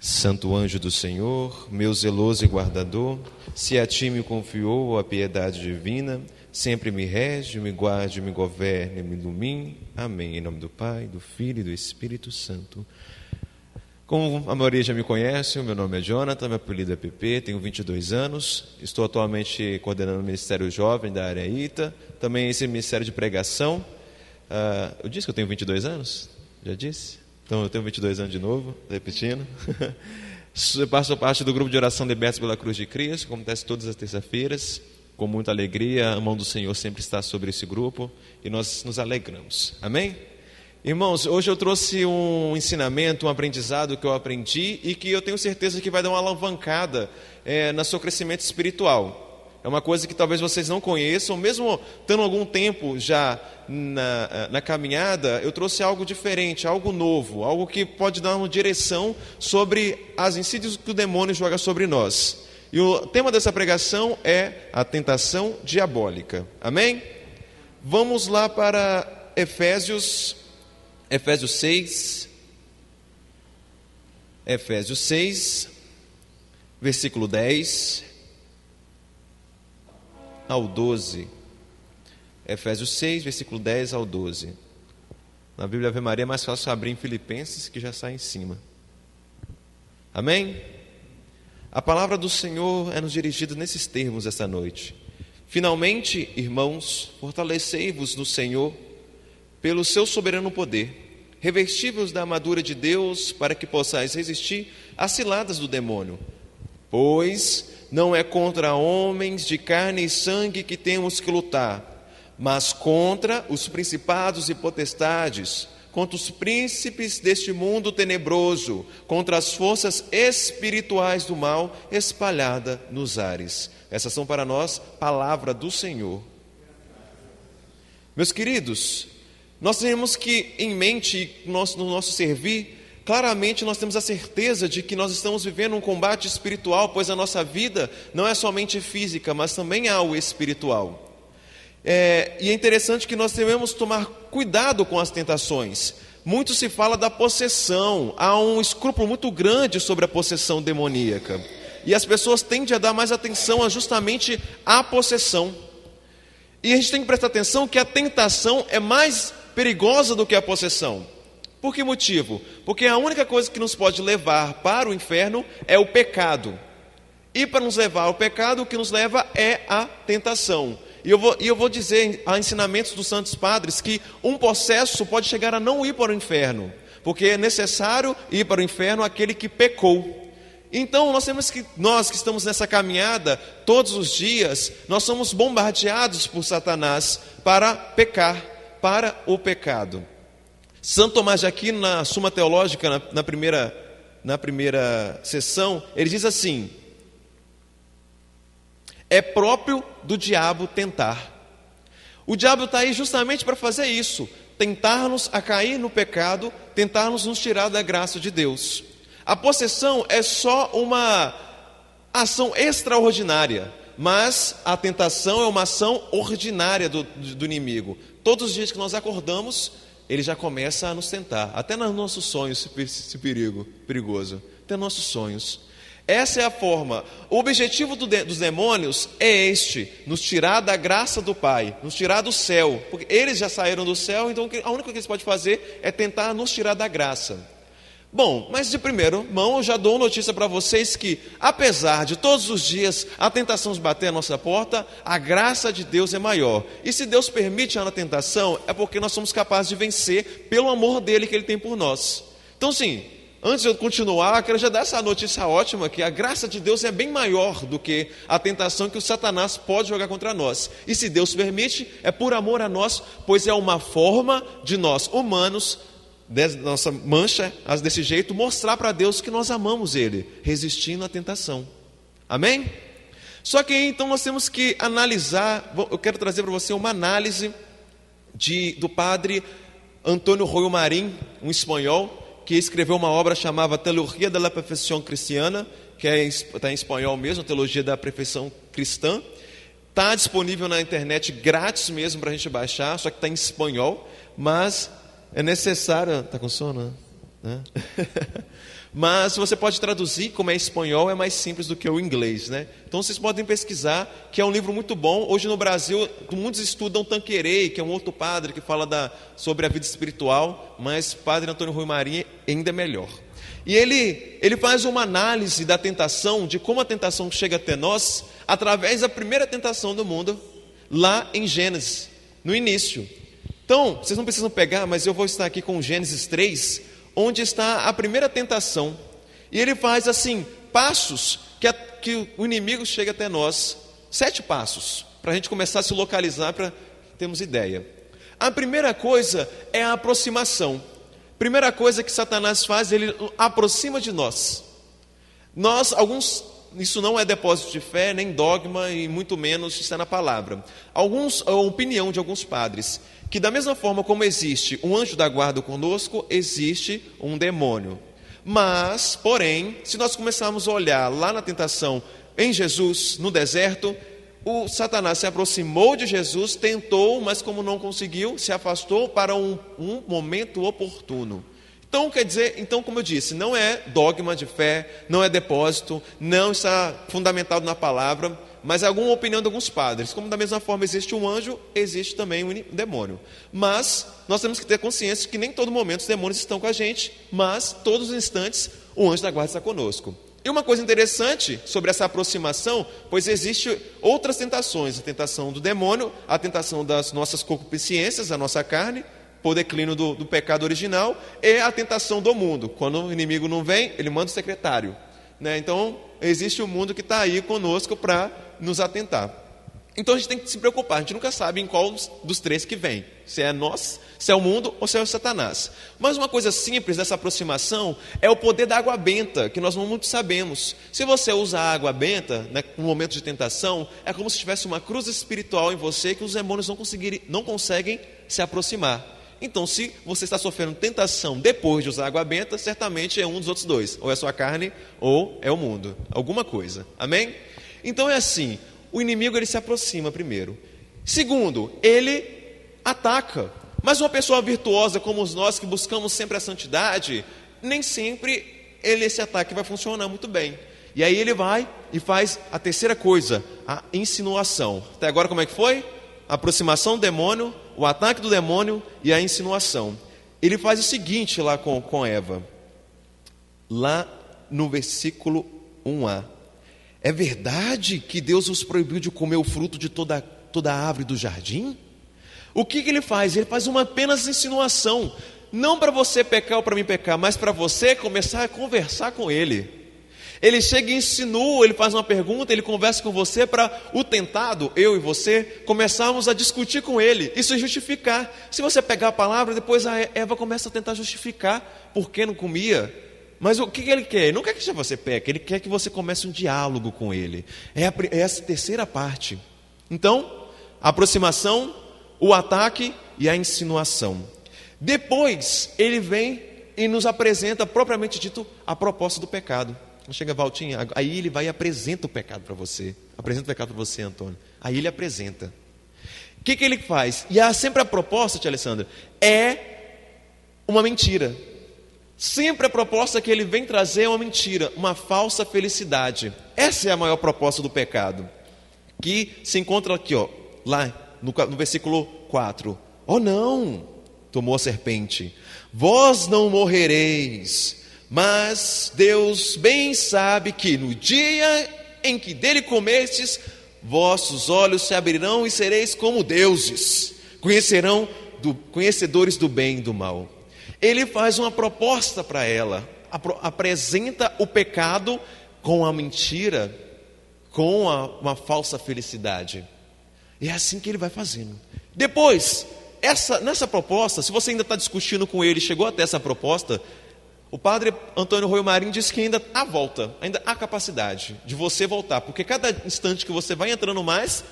Santo anjo do Senhor, meu zeloso e guardador, se a ti me confiou a piedade divina, sempre me rege, me guarde, me governe, me ilumine. Amém. Em nome do Pai, do Filho e do Espírito Santo. Como a maioria já me conhece, o meu nome é Jonathan, meu apelido é PP, tenho 22 anos, estou atualmente coordenando o Ministério Jovem da área ITA, também esse Ministério de Pregação. Eu disse que eu tenho 22 anos? Já disse? Então eu tenho 22 anos de novo, repetindo. Eu faço parte do grupo de oração Libertos pela Cruz de Cristo, que acontece todas as terças-feiras. Com muita alegria, a mão do Senhor sempre está sobre esse grupo e nós nos alegramos. Amém? Irmãos, hoje eu trouxe um ensinamento, um aprendizado que eu aprendi e que eu tenho certeza que vai dar uma alavancada no seu crescimento espiritual. É uma coisa que talvez vocês não conheçam, mesmo tendo algum tempo já na caminhada, eu trouxe algo diferente, algo novo, algo que pode dar uma direção sobre as insídias que o demônio joga sobre nós. E o tema dessa pregação é a tentação diabólica. Amém? Vamos lá para Efésios 6, versículo 10 ao 12. Efésios 6, versículo 10 ao 12. Na Bíblia Ave Maria é mais fácil abrir em Filipenses, que já sai em cima. Amém? A palavra do Senhor é nos dirigida nesses termos esta noite. Finalmente, irmãos, fortalecei-vos no Senhor pelo seu soberano poder. Revesti-vos da armadura de Deus para que possais resistir às ciladas do demônio. Pois não é contra homens de carne e sangue que temos que lutar, mas contra os principados e potestades, contra os príncipes deste mundo tenebroso, contra as forças espirituais do mal espalhadas nos ares. Essas são para nós palavra do Senhor. Meus queridos, nós temos que em mente no nosso servir, claramente nós temos a certeza de que nós estamos vivendo um combate espiritual, pois a nossa vida não é somente física, mas também há o espiritual. E é interessante que nós devemos tomar cuidado com as tentações. Muito se fala da possessão, há um escrúpulo muito grande sobre a possessão demoníaca. E as pessoas tendem a dar mais atenção justamente à possessão. E a gente tem que prestar atenção que a tentação é mais perigosa do que a possessão. Por que motivo? Porque a única coisa que nos pode levar para o inferno é o pecado. E para nos levar ao pecado, o que nos leva é a tentação. E eu vou dizer a ensinamentos dos santos padres que um possesso pode chegar a não ir para o inferno, porque é necessário ir para o inferno aquele que pecou. Então nós que estamos nessa caminhada todos os dias, nós somos bombardeados por Satanás para pecar, para o pecado. Santo Tomás de Aquino, na Suma Teológica, na primeira sessão, ele diz assim: é próprio do diabo tentar. O diabo está aí justamente para fazer isso, tentar-nos a cair no pecado, tentar-nos tirar da graça de Deus. A possessão é só uma ação extraordinária, mas a tentação é uma ação ordinária do inimigo. Todos os dias que nós acordamos, ele já começa a nos tentar, até nos nossos sonhos, esse perigoso, até nos nossos sonhos. Essa é a forma. O objetivo dos demônios é nos tirar da graça do Pai, nos tirar do céu, porque eles já saíram do céu, então a única coisa que eles podem fazer é tentar nos tirar da graça. Bom, mas de primeira mão eu já dou notícia para vocês que, apesar de todos os dias a tentação bater à nossa porta, a graça de Deus é maior. E se Deus permite a tentação, é porque nós somos capazes de vencer pelo amor dele que ele tem por nós. Então sim, antes de eu continuar, eu quero já dar essa notícia ótima, que a graça de Deus é bem maior do que a tentação que o Satanás pode jogar contra nós. E se Deus permite, é por amor a nós, pois é uma forma de nós, humanos, nossa mancha, desse jeito, mostrar para Deus que nós amamos Ele, resistindo à tentação. Amém? Só que então nós temos que analisar, eu quero trazer para você uma análise do padre Antônio Royo Marín, um espanhol, que escreveu uma obra chamada Teologia de la Perfeição Cristiana, que está em espanhol mesmo, Teologia da Perfeição Cristã. Está disponível na internet grátis mesmo para a gente baixar, só que está em espanhol, mas é necessário... Está com sono? né? Mas você pode traduzir, como é espanhol, é mais simples do que o inglês, né? Então vocês podem pesquisar, que é um livro muito bom. Hoje no Brasil, muitos estudam Tanqueray, que é um outro padre que fala sobre a vida espiritual, mas Padre Antônio Rui Marinho ainda é melhor. E ele faz uma análise da tentação, de como a tentação chega até nós, através da primeira tentação do mundo, lá em Gênesis, no início. Então, vocês não precisam pegar, mas eu vou estar aqui com Gênesis 3, onde está a primeira tentação. E ele faz assim, passos que o inimigo chega até nós. 7 passos, para a gente começar a se localizar, para termos ideia. A primeira coisa é a aproximação. Primeira coisa que Satanás faz, ele aproxima de nós. Isso não é depósito de fé, nem dogma, e muito menos está na palavra. A opinião de alguns padres, que da mesma forma como existe um anjo da guarda conosco, existe um demônio. Mas, porém, se nós começarmos a olhar lá na tentação em Jesus, no deserto, o Satanás se aproximou de Jesus, tentou, mas como não conseguiu, se afastou para um momento oportuno. Então, quer dizer, como eu disse, não é dogma de fé, não é depósito, não está fundamentado na palavra, mas é alguma opinião de alguns padres. Como da mesma forma existe um anjo, existe também um demônio. Mas nós temos que ter consciência que nem todo momento os demônios estão com a gente, mas todos os instantes o anjo da guarda está conosco. E uma coisa interessante sobre essa aproximação, pois existe outras tentações, a tentação do demônio, a tentação das nossas concupiscências, da nossa carne, por declínio do pecado original, e a tentação do mundo. Quando o inimigo não vem, ele manda o secretário, né? Então, existe um mundo que está aí conosco para nos atentar. Então, a gente tem que se preocupar. A gente nunca sabe em qual dos 3 que vem. Se é nós, se é o mundo ou se é o Satanás. Mas uma coisa simples dessa aproximação é o poder da água benta, que nós não muito sabemos. Se você usa a água benta, né, no momento de tentação, é como se tivesse uma cruz espiritual em você que os demônios não conseguem se aproximar. Então, se você está sofrendo tentação depois de usar água benta, certamente é um dos outros 2. Ou é a sua carne, ou é o mundo. Alguma coisa. Amém? Então é assim, o inimigo ele se aproxima primeiro. Segundo, ele ataca. Mas uma pessoa virtuosa como nós, que buscamos sempre a santidade, nem sempre esse ataque vai funcionar muito bem. E aí ele vai e faz a terceira coisa, a insinuação. Até agora como é que foi? A aproximação do demônio, o ataque do demônio e a insinuação. Ele faz o seguinte lá com Eva, lá no versículo 1a. É verdade que Deus os proibiu de comer o fruto de toda a árvore do jardim? O que ele faz? Ele faz uma apenas insinuação. Não para você pecar ou para mim pecar, mas para você começar a conversar com ele. Ele chega e insinua, ele faz uma pergunta, ele conversa com você para o tentado, eu e você, começarmos a discutir com ele, isso é justificar. Se você pegar a palavra, depois a Eva começa a tentar justificar por que não comia. Mas o que ele quer? Ele não quer que você peque, ele quer que você comece um diálogo com ele. É essa terceira parte. Então, a aproximação, o ataque e a insinuação. Depois, ele vem e nos apresenta, propriamente dito, a proposta do pecado. Chega Valtinha, aí ele vai e apresenta o pecado para você. Apresenta o pecado para você, Antônio. Aí ele apresenta. O que ele faz? E sempre a proposta, tia Alessandra, é uma mentira. Sempre a proposta que ele vem trazer é uma mentira, uma falsa felicidade. Essa é a maior proposta do pecado, que se encontra aqui, lá no versículo 4. Oh não, tomou a serpente, vós não morrereis, mas Deus bem sabe que no dia em que dele comestes, vossos olhos se abrirão e sereis como deuses, conhecedores do bem e do mal. Ele faz uma proposta para ela, apresenta o pecado com a mentira, com uma falsa felicidade. E é assim que ele vai fazendo. Depois, nessa proposta, se você ainda está discutindo com ele, chegou até essa proposta, o padre Antônio Rui Marinho diz que ainda há volta, ainda há capacidade de você voltar, porque cada instante que você vai entrando mais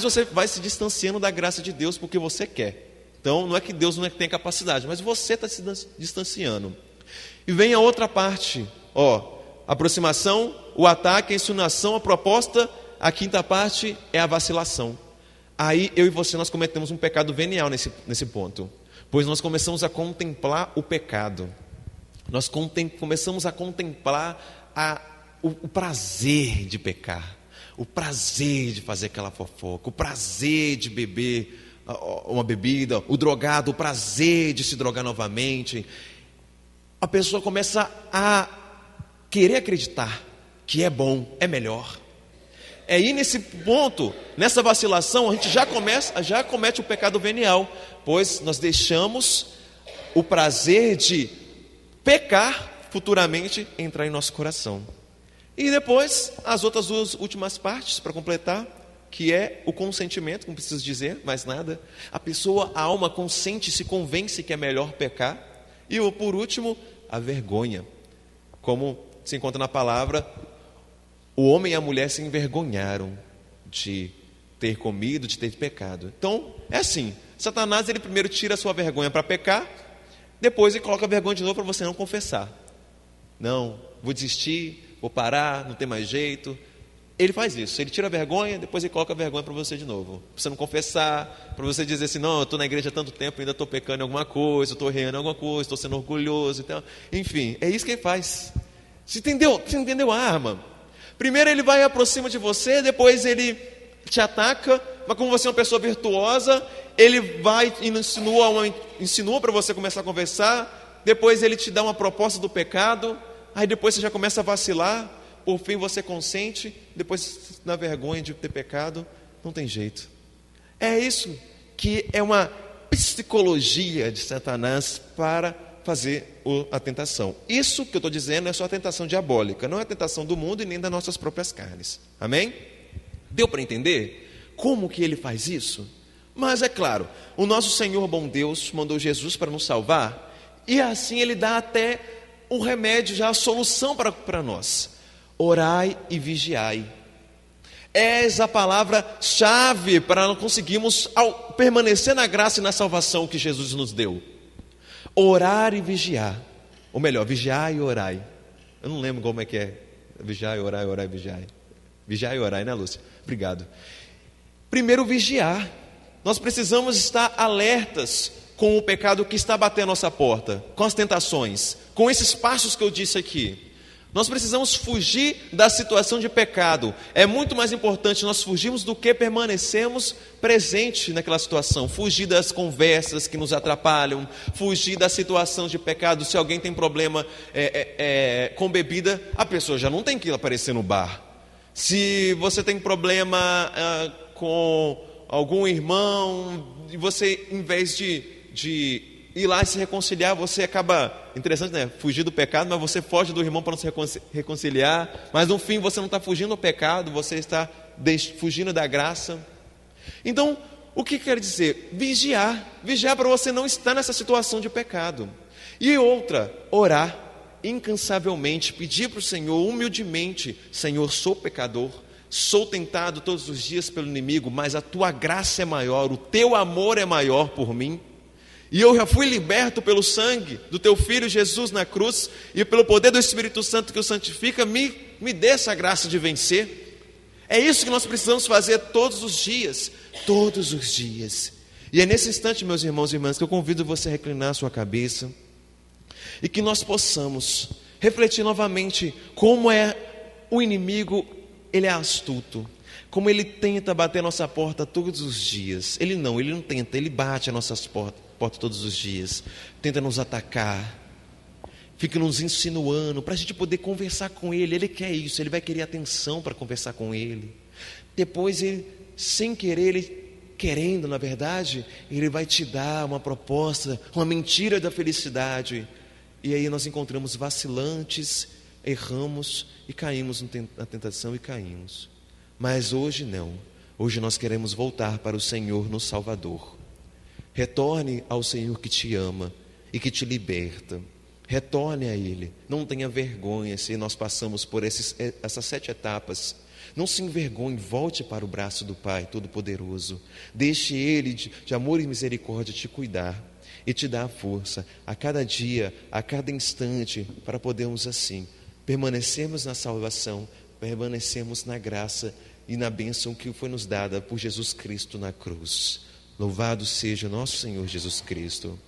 você vai se distanciando da graça de Deus, porque você quer. Então, não é que Deus não tem capacidade, mas você está se distanciando. E vem a outra parte, aproximação, o ataque, a insinuação, a proposta, a quinta parte é a vacilação. Aí, eu e você, nós cometemos um pecado venial nesse ponto, pois nós começamos a contemplar o pecado. nós começamos a contemplar o prazer de pecar, o prazer de fazer aquela fofoca, o prazer de beber uma bebida, o drogado, o prazer de se drogar novamente. A pessoa começa a querer acreditar que é bom, é melhor. É aí nesse ponto, nessa vacilação, a gente já comete o pecado venial, pois nós deixamos o prazer de pecar futuramente entrar em nosso coração. E depois, as outras duas últimas partes para completar, que é o consentimento, não preciso dizer mais nada. A pessoa, a alma consente, se convence que é melhor pecar. E por último, a vergonha. Como se encontra na palavra, o homem e a mulher se envergonharam de ter comido, de ter pecado. Então, é assim, Satanás, ele primeiro tira a sua vergonha para pecar, depois ele coloca a vergonha de novo para você não confessar. Não, vou desistir, vou parar, não tem mais jeito. Ele faz isso, ele tira a vergonha, depois ele coloca a vergonha para você de novo. Para você não confessar, para você dizer assim, não, eu estou na igreja há tanto tempo, ainda estou pecando em alguma coisa, estou errando em alguma coisa, estou sendo orgulhoso. Então, enfim, é isso que ele faz. Você entendeu a arma? Primeiro ele vai aproxima de você, depois ele te ataca, mas como você é uma pessoa virtuosa, ele vai e insinua para você começar a conversar, depois ele te dá uma proposta do pecado, aí depois você já começa a vacilar, por fim você consente, depois na vergonha de ter pecado, não tem jeito. É isso que é uma psicologia de Satanás para fazer a tentação. Isso que eu estou dizendo é só a tentação diabólica, não é a tentação do mundo e nem das nossas próprias carnes. Amém? Deu para entender como que ele faz isso? Mas é claro, o nosso Senhor bom Deus mandou Jesus para nos salvar, e assim ele dá até o remédio, já a solução para nós. Orai e vigiai. Essa é a palavra-chave para nós conseguirmos permanecer na graça e na salvação que Jesus nos deu. Orar e vigiar. Ou melhor, vigiar e orai. Eu não lembro como é que é. Vigiar e orar, orar e vigiar. Vigiar e orar, né, Lúcia? Obrigado. Primeiro, vigiar. Nós precisamos estar alertas com o pecado que está batendo a nossa porta, com as tentações, com esses passos que eu disse aqui. Nós precisamos fugir da situação de pecado. É muito mais importante nós fugirmos do que permanecermos presentes naquela situação. Fugir das conversas que nos atrapalham, fugir da situação de pecado. Se alguém tem problema com bebida, a pessoa já não tem que aparecer no bar. Se você tem problema com algum irmão, e você, em vez de ir lá e se reconciliar, você acaba, interessante, né? Fugir do pecado, mas você foge do irmão para não se reconciliar, mas no fim você não está fugindo do pecado, você está fugindo da graça. Então, o que quer dizer? Vigiar para você não estar nessa situação de pecado. E outra, orar incansavelmente, pedir para o Senhor humildemente: Senhor, sou pecador, sou tentado todos os dias pelo inimigo, mas a tua graça é maior, o teu amor é maior por mim. E eu já fui liberto pelo sangue do teu Filho Jesus na cruz, e pelo poder do Espírito Santo que o santifica, me dê essa graça de vencer. É isso que nós precisamos fazer todos os dias. Todos os dias. E é nesse instante, meus irmãos e irmãs, que eu convido você a reclinar a sua cabeça, e que nós possamos refletir novamente como é o inimigo. Ele é astuto, como ele tenta bater a nossa porta todos os dias. Ele não tenta, ele bate a nossas portas todos os dias, tenta nos atacar, fica nos insinuando, para a gente poder conversar com ele. Ele quer isso, ele vai querer atenção para conversar com ele. Depois ele, sem querer, ele querendo, na verdade, ele vai te dar uma proposta, uma mentira da felicidade, e aí nós encontramos vacilantes, erramos e caímos na tentação e caímos. Mas hoje não, hoje nós queremos voltar para o Senhor no Salvador. Retorne ao Senhor que te ama e que te liberta. Retorne a Ele. Não tenha vergonha se nós passamos por essas 7 etapas. Não se envergonhe, volte para o braço do Pai Todo-Poderoso. Deixe Ele de amor e misericórdia te cuidar e te dar a força a cada dia, a cada instante, para podermos assim permanecermos na salvação, permanecermos na graça e na bênção que foi nos dada por Jesus Cristo na cruz. Louvado seja nosso Senhor Jesus Cristo.